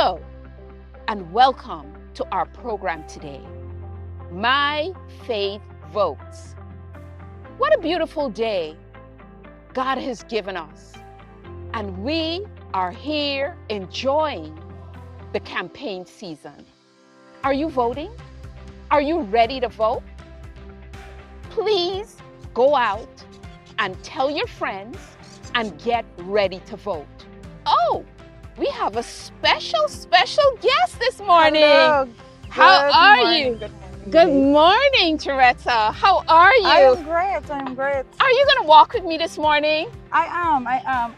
Hello, and welcome to our program today. My Faith Votes. What a beautiful day God has given us. And we are here enjoying the campaign season. Are you voting? Are you ready to vote? Please go out and tell your friends and get ready to vote. Oh, we have a special guest this morning. Hello. How are morning. you? Good morning. Good morning, Juretha. How are you? I'm great. Are you going to walk with me this morning? I am.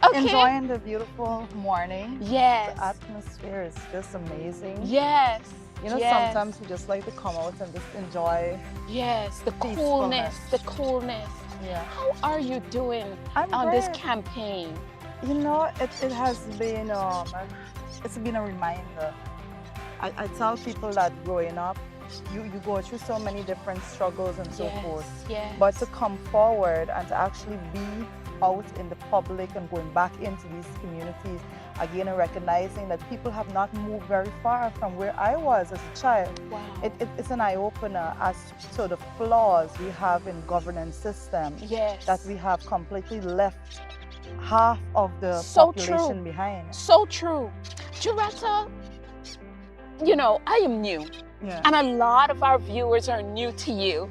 Okay. Enjoying the beautiful morning. Yes. The atmosphere is just amazing. Yes. You know, yes. sometimes we just like to come out and just enjoy. Yes, the peacefulness. coolness. Yeah. How are you doing I'm on this great. campaign? You know, it has been it's been a reminder. I tell people that growing up, you go through so many different struggles and so forth. Yes. But to come forward and to actually be out in the public and going back into these communities, again, and recognizing that people have not moved very far from where I was as a child. Wow. It's an eye-opener as to the flaws we have in governance system. Yes. That we have completely left half of the So population true. behind. So true. Juretha, you know, I am new. Yeah. And a lot of our viewers are new to you.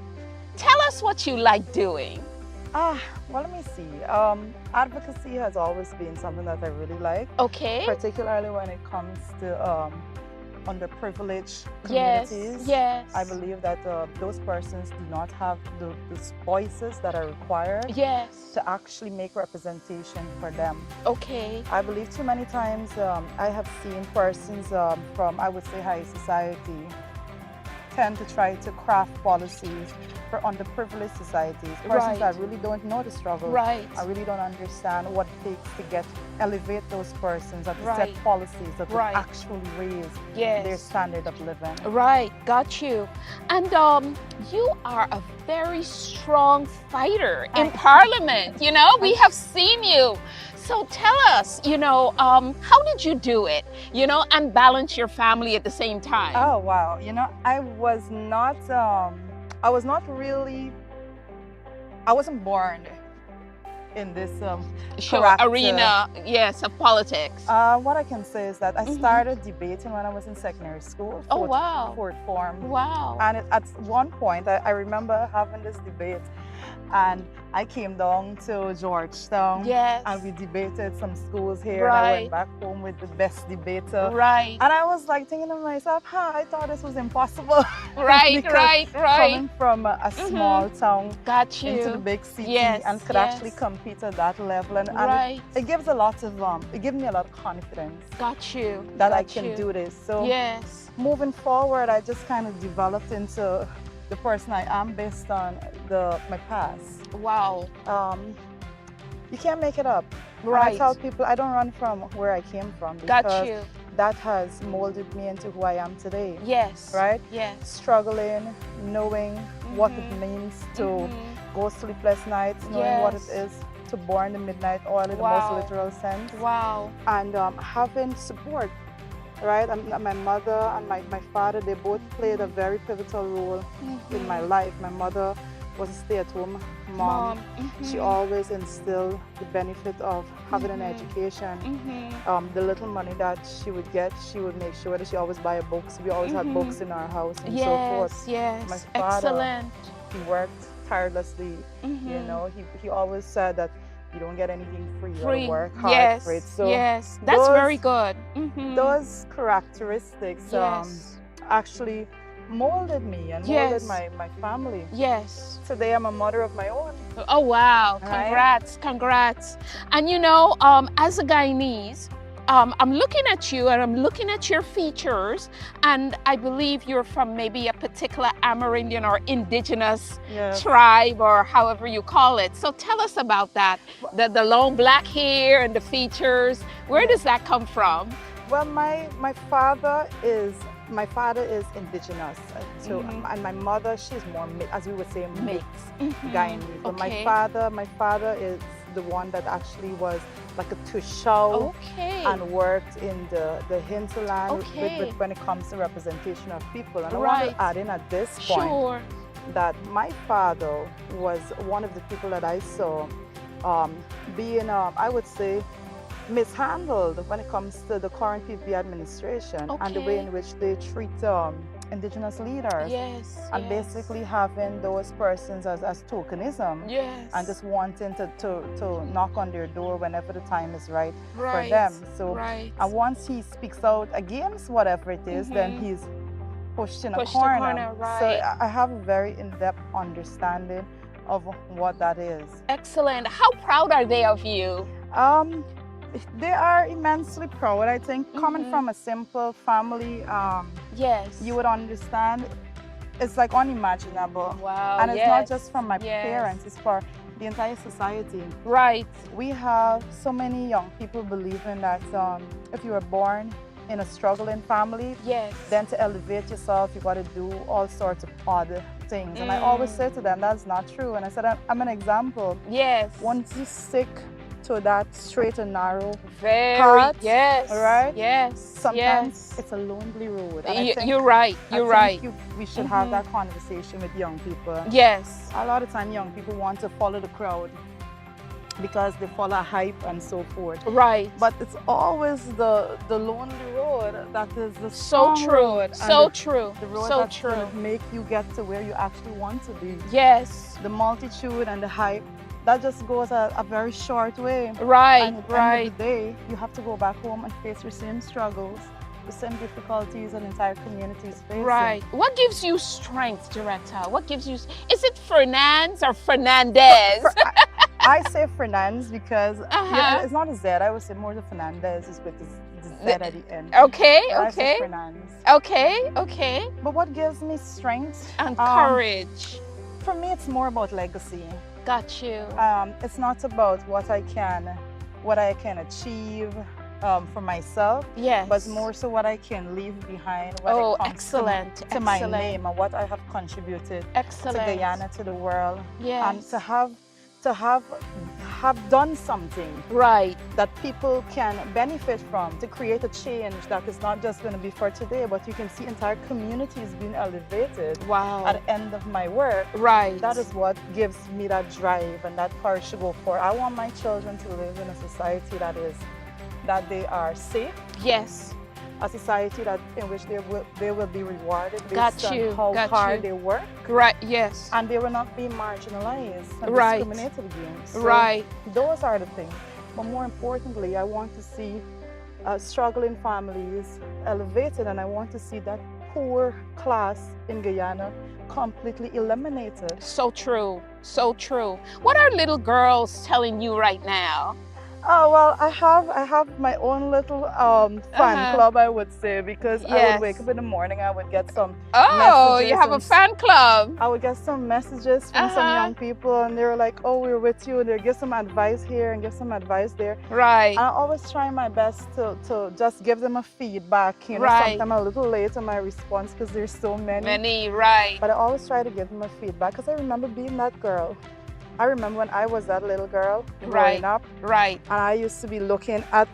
Tell us what you like doing. Well, let me see. Advocacy has always been something that I really like, Okay. particularly when it comes to underprivileged Yes. communities. Yes. I believe that those persons do not have the voices that are required Yes. to actually make representation for them. Okay. I believe too many times I have seen persons from, I would say, high society tend to try to craft policies for underprivileged societies, persons Right. that really don't know the struggle. Right. I really don't understand what it takes to elevate those persons and to Right. set policies that Right. will actually raise Yes. their standard of living. Right, got you. And you are a very strong fighter in Parliament. You know, we have seen you. So tell us, you know, how did you do it, you know, and balance your family at the same time? Oh, wow. You know, I wasn't born in this Sure, character. arena, yes, of politics. What I can say is that I started debating when I was in secondary school. Oh, wow. Fourth form. Wow. And at one point, I remember having this debate, and I came down to Georgetown. Yes. And we debated some schools here. Right. And I went back home with the best debater. Right. And I was like thinking to myself, I thought this was impossible. Right, Because right. Coming from a small town Got you. into the big city Yes, and could yes. actually compete at that level. And Right. it gives a lot of, it gives me a lot of confidence Got you. that I Got can you. do this. So Yes. moving forward, I just kind of developed into the person I am based on my past. Wow. You can't make it up. And Right. I tell people I don't run from where I came from Got because you. that has molded me into who I am today. Yes. Right? Yes. Struggling, knowing what it means to go sleepless nights, knowing what it Yes. is to burn the midnight oil in the Wow. most literal sense, Wow. and having support. Right, my mother and my father, they both played a very pivotal role in my life. My mother was a stay-at-home mom. She always instilled the benefit of having an education. The little money that she would get, she would make sure that she always buy books. We always had books in our house and so forth. Yes, My father, excellent. He worked tirelessly. You know, he always said that you don't get anything free. You gotta work hard Yes, for it. So yes, that's very good. those characteristics Yes. actually molded me and molded my family. Yes. Today I'm a mother of my own. Oh, wow. Right? Congrats, congrats. And you know, as a Guyanese, I'm looking at you and I'm looking at your features, and I believe you're from maybe a particular Amerindian or Indigenous Yes. tribe, or however you call it. So tell us about that. The long black hair and the features. Where does that come from? Well, my father is Indigenous, so and my mother, she's more as we would say mixed Guyanese. But my father is the one that actually was like a tushao, Okay. and worked in the hinterland Okay. when it comes to representation of people. And I want Right. to add in at this point Sure. that my father was one of the people that I saw being, I would say, mishandled when it comes to the current PPP administration and the way Okay. in which they treat Indigenous leaders. Yes. And yes. basically having those persons as tokenism Yes. and just wanting to knock on their door whenever the time is right right. for them. So, right. and once he speaks out against whatever it is, then Mhm. he's pushed in Pushed a a corner. corner, So right. I have a very in-depth understanding of what that is. Excellent. How proud are they of you? They are immensely proud. I think coming Mhm. from a simple family, Yes. you would understand it's like unimaginable. Wow. And it's yes. not just from my yes. parents, it's for the entire society. Right. We have so many young people believing that if you were born in a struggling family, Yes. then to elevate yourself, you got to do all sorts of odd things. And I always say to them, that's not true. And I said, I'm an example. Yes. Once you stick to that straight and narrow Very. path, Yes. right? Yes. sometimes yes. it's a lonely road. And I think, You're right. You're right. We should have that conversation with young people. Yes. A lot of time young people want to follow the crowd because they follow hype and so forth. Right. But it's always the lonely road that is the So strong true. road. So and true. The road So that's true. going to make you get to where you actually want to be. Yes. The multitude and the hype, that just goes a very short way. Right. And at the right. end of the day, you have to go back home and face your same struggles, the same difficulties an entire community is facing. Right. What gives you strength, Juretha? What gives you? Is it Fernandes or Fernandez? I say Fernandes because it's not a Z. I would say more the Fernandez is with the Z at the end. Okay. But I say Okay. Fernandes. Okay. Okay. But what gives me strength And courage. For me, it's more about legacy. Got you. It's not about what I can achieve for myself, Yes. but more so what I can leave behind when Oh, it comes excellent. to my name and what I have contributed Excellent. to Guyana, to the world, Yes. and to have done something Right. that people can benefit from, to create a change that is not just going to be for today, but you can see entire communities being elevated. Wow. At the end of my work. Right. That is what gives me that drive and that courage to go for. I want my children to live in a society that they are safe. Yes. A society in which they will be rewarded based on how hard they work. Right. Yes. And they will not be marginalized and Right. discriminated against. So Right. those are the things. But more importantly, I want to see struggling families elevated, and I want to see that poor class in Guyana completely eliminated. So true. So true. What are little girls telling you right now? Oh, well, I have my own little fan club, I would say, because I would wake up in the morning, I would get some messages. You have a fan club. I would get some messages from some young people, and they were like, oh, we're with you, and they give some advice here and give some advice there. Right. And I always try my best to just give them a feedback, you know, sometimes a little late on my response because there's so many. Right. But I always try to give them a feedback because I remember being that girl. I remember when I was that little girl growing up. Right. And I used to be looking at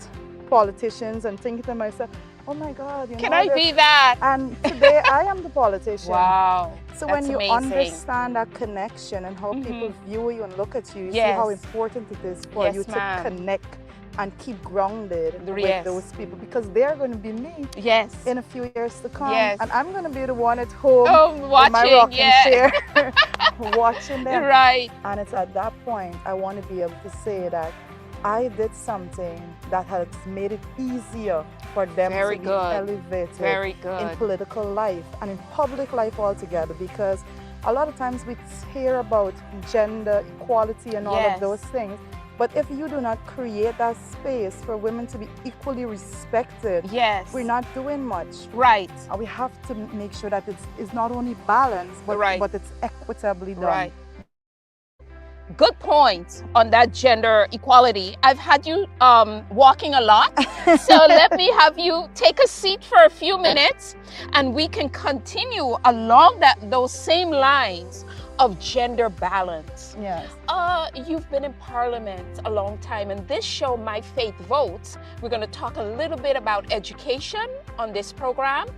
politicians and thinking to myself, oh my God, Can I be that? And today I am the politician. Wow. So when you understand that connection and how people view you and look at you, you see how important it is for you to connect and keep grounded with those people, because they're going to be me in a few years to come. And I'm going to be the one at home watching, in my rocking chair watching them. Right. And it's at that point I want to be able to say that I did something that has made it easier for them to be elevated in political life and in public life altogether, because a lot of times we hear about gender equality and all of those things, but if you do not create that space for women to be equally respected, we're not doing much. Right. And we have to make sure that it's not only balanced, but it's equitably done. Right. Good point on that gender equality. I've had you walking a lot, so let me have you take a seat for a few minutes, and we can continue along those same lines of gender balance. Yes. You've been in Parliament a long time, and this show, My Faith Votes, we're going to talk a little bit about education on this program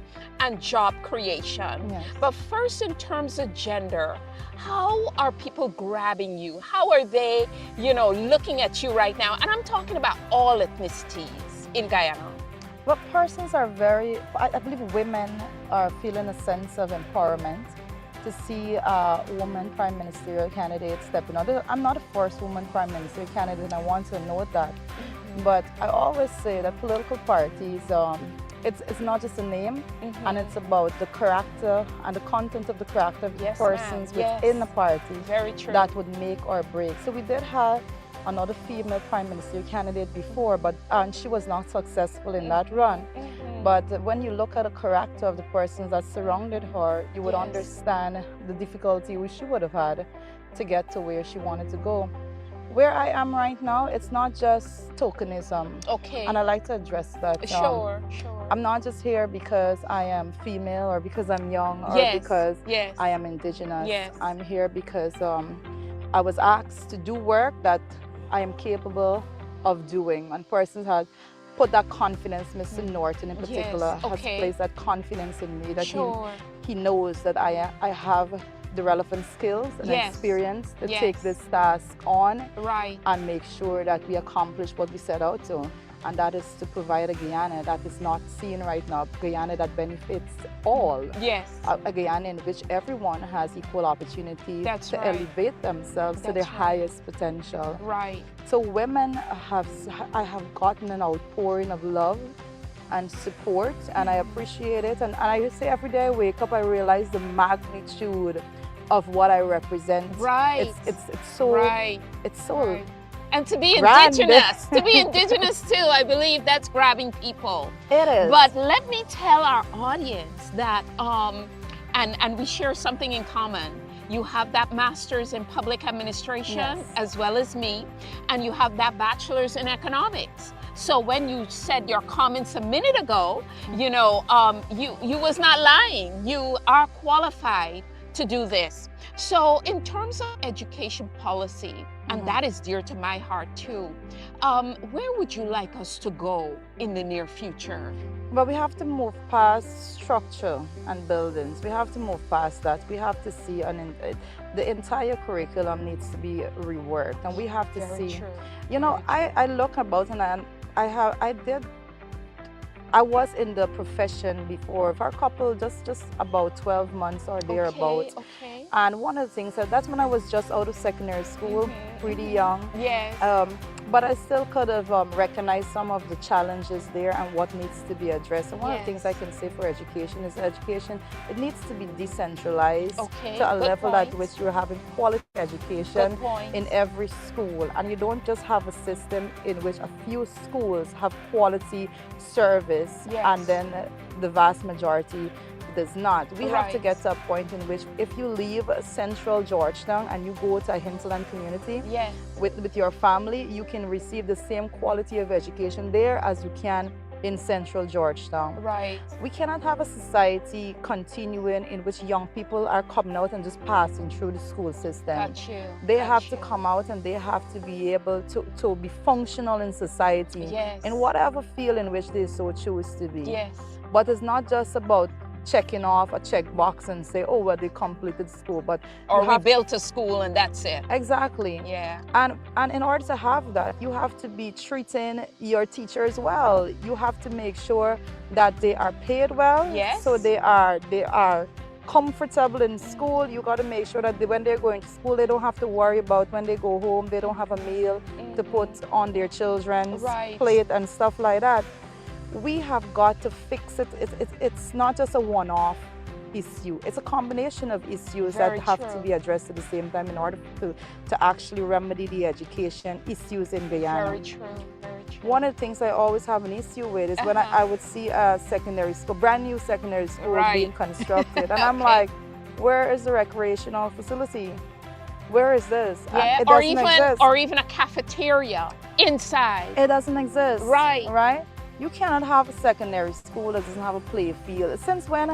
and job creation. Yes. But first, in terms of gender, how are people grabbing you? How are they, looking at you right now? And I'm talking about all ethnicities in Guyana. Well, persons are I believe women are feeling a sense of empowerment to see a woman prime ministerial candidate stepping out. I'm not a first woman prime ministerial candidate, and I want to note that. But I always say that political parties, it's not just a name, and it's about the character and the content of the character of the persons within the party. Very true. That would make or break. So we did have another female prime ministerial candidate before, and she was not successful in that run. But when you look at the character of the persons that surrounded her, you would understand the difficulty which she would have had to get to where she wanted to go. Where I am right now, it's not just tokenism. Okay. And I like to address that. Sure. I'm not just here because I am female or because I'm young or because I am Indigenous. Yes. I'm here because I was asked to do work that I am capable of doing. And persons had put that confidence, Mr. Norton in particular, has placed that confidence in me, that he knows that I have the relevant skills and experience to take this task on and make sure that we accomplish what we set out to. And that is to provide a Guyana that is not seen right now, Guyana that benefits all. Yes. A Guyana in which everyone has equal opportunity to elevate themselves to their highest potential. Right. So women I have gotten an outpouring of love and support, and I appreciate it. And I say every day I wake up, I realize the magnitude of what I represent. Right. It's so it's so and to be indigenous too, I believe that's grabbing people. It is. But let me tell our audience that and we share something in common. You have that master's in public administration as well as me, and you have that bachelor's in economics. So when you said your comments a minute ago, you was not lying. You are qualified to do this. So in terms of education policy, and that is dear to my heart too, where would you like us to go in the near future? But we have to move past structure and buildings. We have to move past that. We have to see the entire curriculum needs to be reworked, and we have to see. I look about and I was in the profession before for a couple, just about 12 months or thereabouts. Okay. And one of the things, that's when I was just out of secondary school, pretty young. Yes. But I still could have recognized some of the challenges there and what needs to be addressed. And one of the things I can say for education is education, it needs to be decentralized to a level at which you're having quality education in every school. And you don't just have a system in which a few schools have quality service and then the vast majority does not. We have to get to a point in which if you leave central Georgetown and you go to a hinterland community with your family, you can receive the same quality of education there as you can in central Georgetown. Right. We cannot have a society continuing in which young people are coming out and just passing through the school system. They have to come out and they have to be able to be functional in society in whatever field in which they so choose to be. But it's not just about checking off a checkbox and say, oh, well, they completed school, but we built a school and that's it. Exactly. Yeah. And in order to have that, you have to be treating your teachers well. You have to make sure that they are paid well. So they are comfortable in school. You got to make sure that when they're going to school, they don't have to worry about when they go home, they don't have a meal to put on their children's plate and stuff like that. We have got to fix it. It's not just a one-off issue. It's a combination of issues that have to be addressed at the same time in order to actually remedy the education issues in Guyana. Very true. One of the things I always have an issue with is when I would see a secondary school, brand new secondary school being constructed, and I'm like, where is the recreational facility? Where is this? Yeah, it doesn't exist. Or even a cafeteria inside. It doesn't exist. Right. You cannot have a secondary school that doesn't have a play field. Since when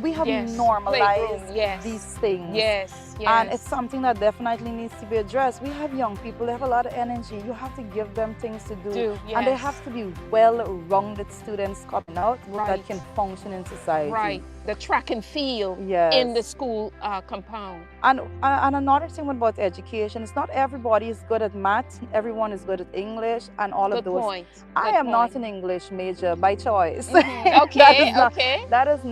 we have Yes. normalized Playroom, yes. these things. Yes, yes. And it's something that definitely needs to be addressed. We have young people, they have a lot of energy. You have to give them things to do. And they yes. have to be well-rounded students coming out Right. that can function in society. Right. The track and field Yes. in the school compound. And another thing about education is not everybody is good at math, everyone is good at English and all Good of those. point. I Good am not point. an English major by choice. Mhm. Okay, That is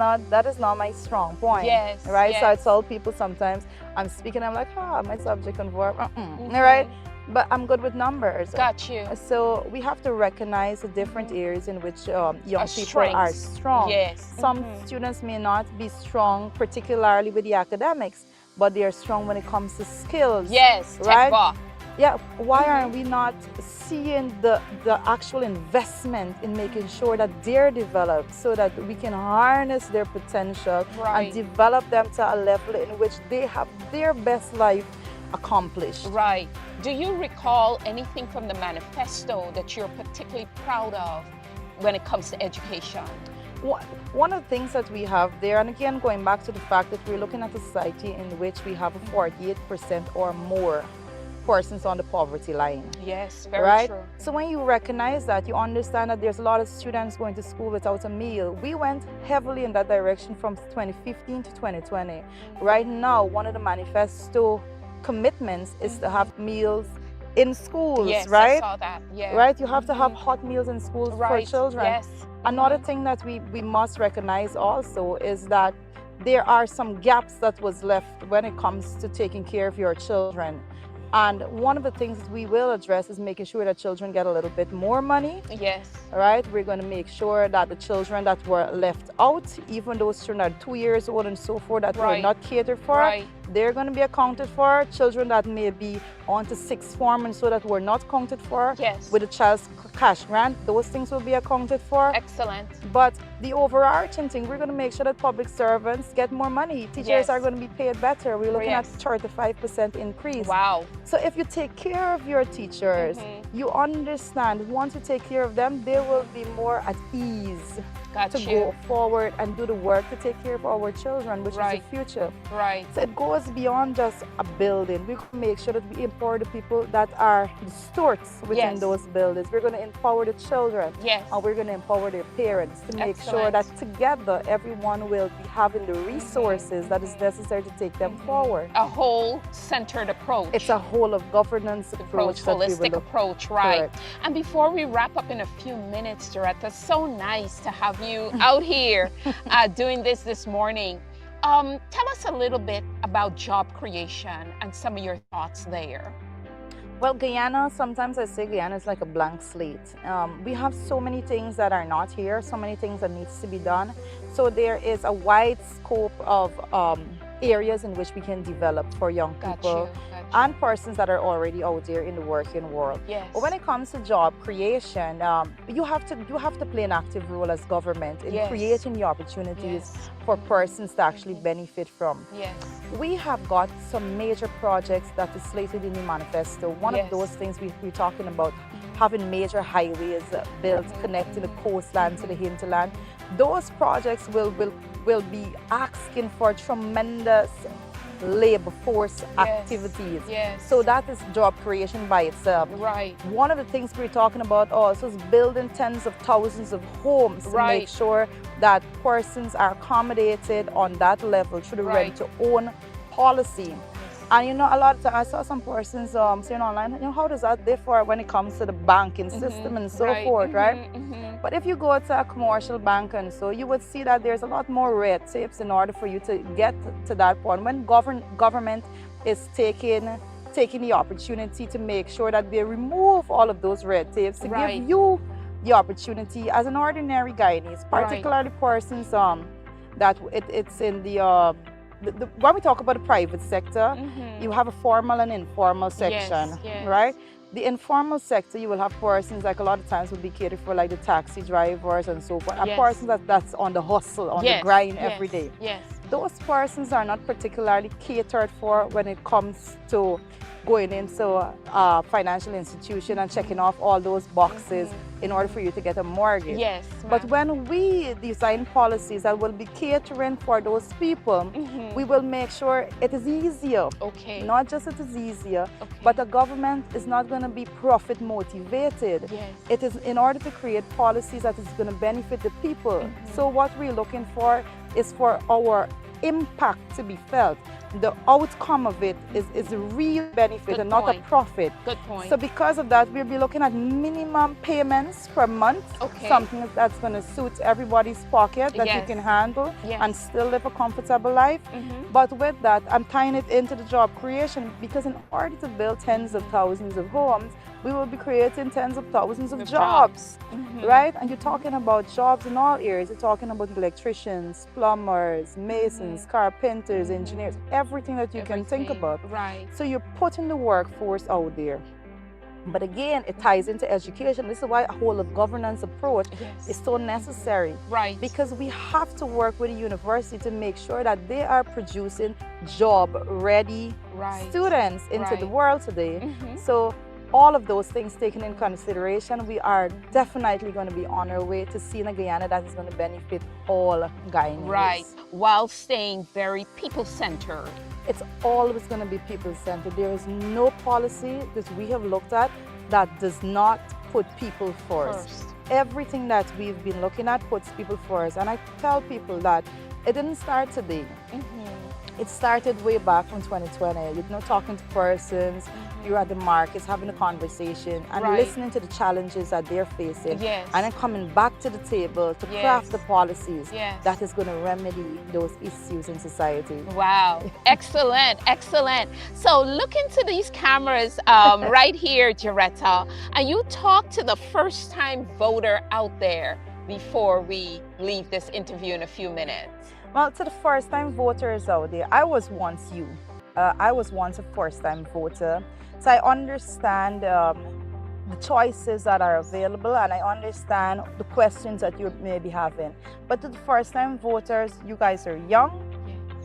not my strong point. Yes, Right? So I yes. tell people sometimes I'm speaking, I'm like, my subject and verb. Mhm. Right? But I'm good with numbers. Got you. So we have to recognize the different areas in which young people are strengths. strong. Yes. Some students may not be strong, particularly with the academics, but they are strong when it comes to skills. Yes. Right? Tekba. Yeah. Why aren't we not seeing the actual investment in making sure that they're developed so that we can harness their potential Right. and develop them to a level in which they have their best life accomplished? Right. Do you recall anything from the manifesto that you're particularly proud of when it comes to education? One of the things that we have there, and again going back to the fact that we're looking at a society in which we have a 48% or more persons on the poverty line. Yes, very Right? true. So when you recognize that, you understand that there's a lot of students going to school without a meal. We went heavily in that direction from 2015 to 2020. Right now, one of the manifesto commitments is to have meals in schools, Yes, right? I saw that. Yeah. Right? You have to have hot meals in schools Right. for children. Yes. Another thing that we must recognize also is that there are some gaps that was left when it comes to taking care of your children. And one of the things we will address is making sure that children get a little bit more money. Yes. Right? We're going to make sure that the children that were left out, even those children that are 2 years old and so forth, that were Right. not catered for, Right. they're going to be accounted for. Children that may be on to sixth form and so that were not accounted for Yes. with the child's cash grant, those things will be accounted for. Excellent. But the overarching thing, we're going to make sure that public servants get more money. Teachers Yes. are going to be paid better. We're looking Yes. at 35% increase. Wow. So if you take care of your teachers, you understand once you take care of them, they will be more at ease Got to you. go forward and do the work to take care of our children, which Right. is the future. Right. So it goes beyond just a building. We make sure that we empower the people that are the stewards within Yes. those buildings. We're going to empower the children. Yes. And we're going to empower their parents to make sure Excellent. that together everyone will be having the resources that is necessary to take them forward. A whole centered approach. It's a whole of governance approach that we will holistic look. approach, right? Correct. And before we wrap up in a few minutes, Juretha, so nice to have you out here doing this morning. Tell us a little bit about job creation and some of your thoughts there. Well, Guyana, sometimes I say Guyana is like a blank slate. We have so many things that are not here, so many things that needs to be done. So there is a wide scope of areas in which we can develop for young people and persons that are already out there in the working world. Yes. But when it comes to job creation, you have to play an active role as government in Yes. creating the opportunities Yes. for persons to actually benefit from. Yes. We have got some major projects that is slated in the manifesto. One Yes. of those things we're talking about having major highways built connecting the coastland to the hinterland. Those projects will be asking for tremendous labor force activities. Yes. So that is job creation by itself. Right. One of the things we're talking about also is building tens of thousands of homes to Right. make sure that persons are accommodated on that level through the Right. rent-to-own policy. And you know, a lot of times I saw some persons saying online, you know, how does that differ when it comes to the banking system and so forth, right? But if you go to a commercial bank and so, you would see that there's a lot more red tapes in order for you to get to that point. When government is taking the opportunity to make sure that they remove all of those red tapes to Right. give you the opportunity as an ordinary Guyanese, particularly persons that it's in the when we talk about the private sector, you have a formal and informal section, yes. right? The informal sector, you will have persons like a lot of times will be catered for like the taxi drivers and so forth. A Yes. person that's on the hustle, on the grind every day. Yes. Those persons are not particularly catered for when it comes to going into a financial institution and checking off all those boxes in order for you to get a mortgage. Yes, But ma'am. when we design policies that will be catering for those people, we will make sure it is easier. Okay. Not just it is easier, Okay. but the government is not going to be profit motivated. Yes. It is in order to create policies that is going to benefit the people. So what we're looking for is for our impact to be felt. The outcome of it is a real benefit Good and not a point. profit. Good point. So because of that, we'll be looking at minimum payments per month, Okay. something that's going to suit everybody's pocket that you Yes. can handle Yes. and still live a comfortable life. But with that, I'm tying it into the job creation, because in order to build tens of thousands of homes, we will be creating tens of thousands of jobs, right? And you're talking about jobs in all areas. You're talking about electricians, plumbers, masons, carpenters, engineers, everything that you can think about. Right. So you're putting the workforce out there. But again, it ties into education. This is why a whole of governance approach Yes. is so necessary. Right. Because we have to work with the university to make sure that they are producing job-ready Right. students into the Right. world today. So all of those things taken in consideration, we are definitely going to be on our way to seeing a Guyana that is going to benefit all Guyanese. Right. While staying very people-centered. It's always going to be people-centered. There is no policy that we have looked at that does not put people first. Everything that we've been looking at puts people first. And I tell people that it didn't start today. It started way back from 2020. You know, talking to persons, you're at the markets, having a conversation, and Right. listening to the challenges that they're facing. Yes. And then coming back to the table to Yes. craft the policies Yes. that is going to remedy those issues in society. Wow. Excellent. Excellent. So look into these cameras right here, Juretha, and you talk to the first-time voter out there before we leave this interview in a few minutes. Well, to the first-time voters out there, I was once you. I was once a first-time voter. So I understand the choices that are available, and I understand the questions that you may be having. But to the first-time voters, you guys are young.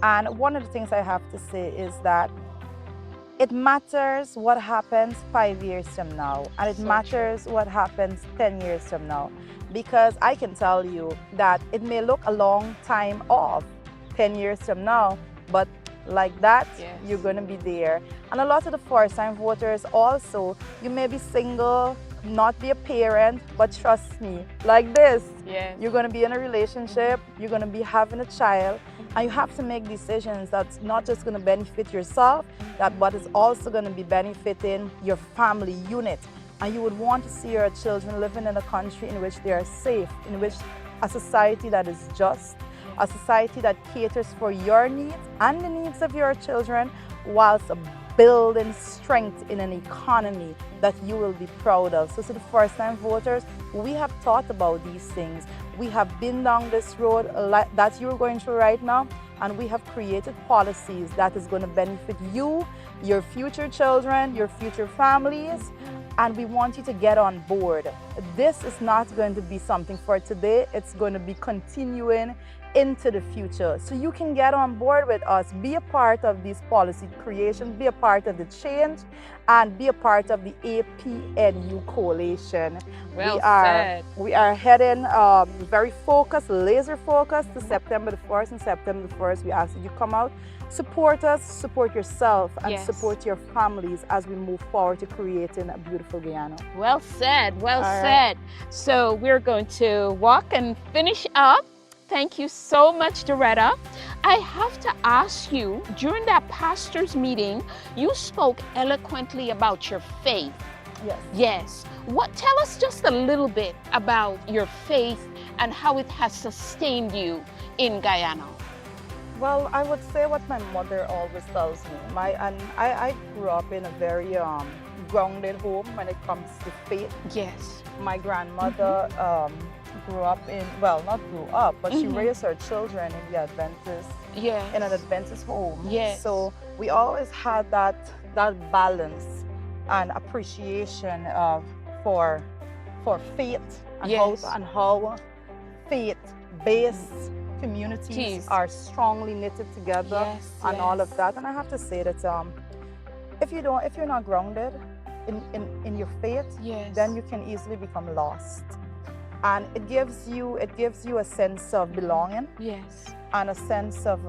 And one of the things I have to say is that it matters what happens 5 years from now, and it matters what happens 10 years from now. Because I can tell you that it may look a long time off, 10 years from now, but like that, you're going to be there. And a lot of the first-time voters also, you may be single, not be a parent, but trust me, like this, you're going to be in a relationship, you're going to be having a child, and you have to make decisions that's not just going to benefit yourself, but is also going to be benefiting your family unit. And you would want to see your children living in a country in which they are safe, in which a society that is just, a society that caters for your needs and the needs of your children, whilst building strength in an economy that you will be proud of. So to the first-time voters, we have thought about these things. We have been down this road that you're going through right now, and we have created policies that is going to benefit you, your future children, your future families, and we want you to get on board. This is not going to be something for today, it's going to be continuing into the future. So you can get on board with us, be a part of these policy creation, be a part of the change, and be a part of the APNU coalition. Well said. We are heading very focused, laser focused to September the 1st. And September the 1st, we ask that you come out, support us, support yourself, and support your families as we move forward to creating a beautiful Guyana. Well said, well said. So we're going to walk and finish up. Thank you so much, Juretha. I have to ask you, during that pastor's meeting, you spoke eloquently about your faith. Yes. Tell us just a little bit about your faith and how it has sustained you in Guyana. Well, I would say what my mother always tells me. I grew up in a very grounded home when it comes to faith. Yes. My grandmother grew up in, well, not grew up, but she raised her children in the Adventist, in an Adventist home. Yes. So we always had that balance and appreciation for faith and how faith-based communities are strongly knitted together and all of that. And I have to say that if you're not grounded, in your faith, Yes. then you can easily become lost. And it gives you a sense of belonging Yes. and a sense of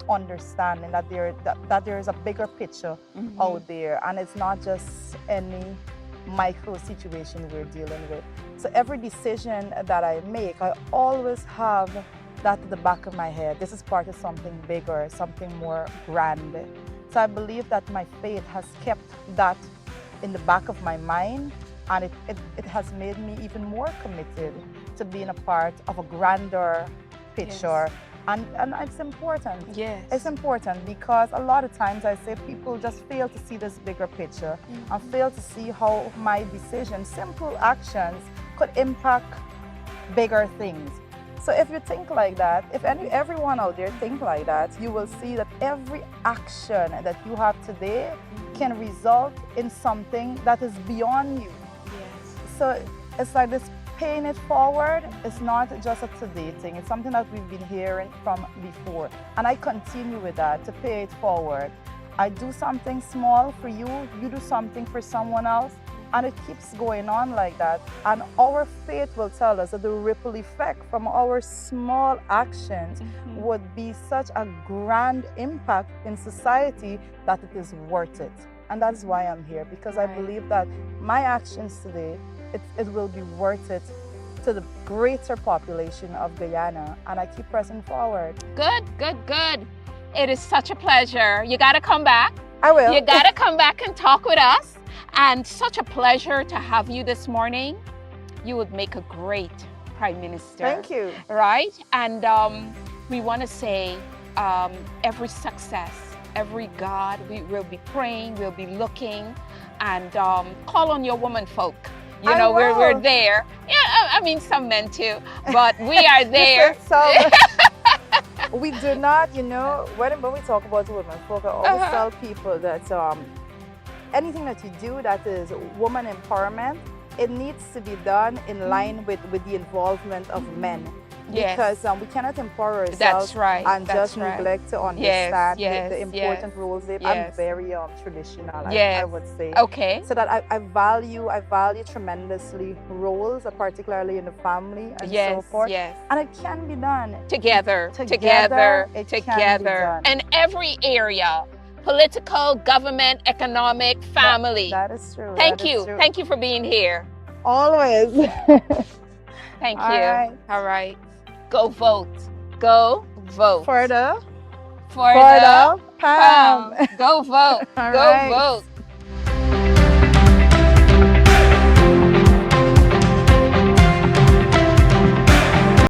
understanding that there is a bigger picture out there, and it's not just any micro situation we're dealing with. So every decision that I make, I always have that at the back of my head. This is part of something bigger, something more grand. So I believe that my faith has kept that in the back of my mind, and it has made me even more committed to being a part of a grander picture. Yes. And it's important. Yes. It's important because a lot of times I say people just fail to see this bigger picture and fail to see how my decisions, simple actions, could impact bigger things. So if you think like that, if everyone out there think like that, you will see that every action that you have today can result in something that is beyond you. Yes. So it's like this paying it forward is not just a today thing. It's something that we've been hearing from before. And I continue with that, to pay it forward. I do something small for you, you do something for someone else, and it keeps going on like that. And our faith will tell us that the ripple effect from our small actions would be such a grand impact in society that it is worth it. And that's why I'm here, because I believe that my actions today, it will be worth it to the greater population of Guyana, and I keep pressing forward. Good, good, good. It is such a pleasure. You got to come back. I will. You got to come back and talk with us. And such a pleasure to have you this morning. You would make a great Prime Minister. Thank you. Right? And we want to say every success, every God, we will be praying, we'll be looking, and call on your woman folk. You know, we're there. Yeah, I mean, some men too, but we are there. We do not, you know, when we talk about women folk, I always tell people that anything that you do that is woman empowerment, it needs to be done in line with the involvement of men. Yes. Because we cannot empower ourselves and just neglect to understand the important roles. I'm very traditional, I would say. Okay. So that I value tremendously roles, particularly in the family and so forth. Yes. And it can be done together. It can be done. In every area. Political, government, economic, family. That is true. Thank you. Thank you for being here. Always. Thank you. All right. Go vote. Go vote. For the Pam. Pam. Go vote. Go vote.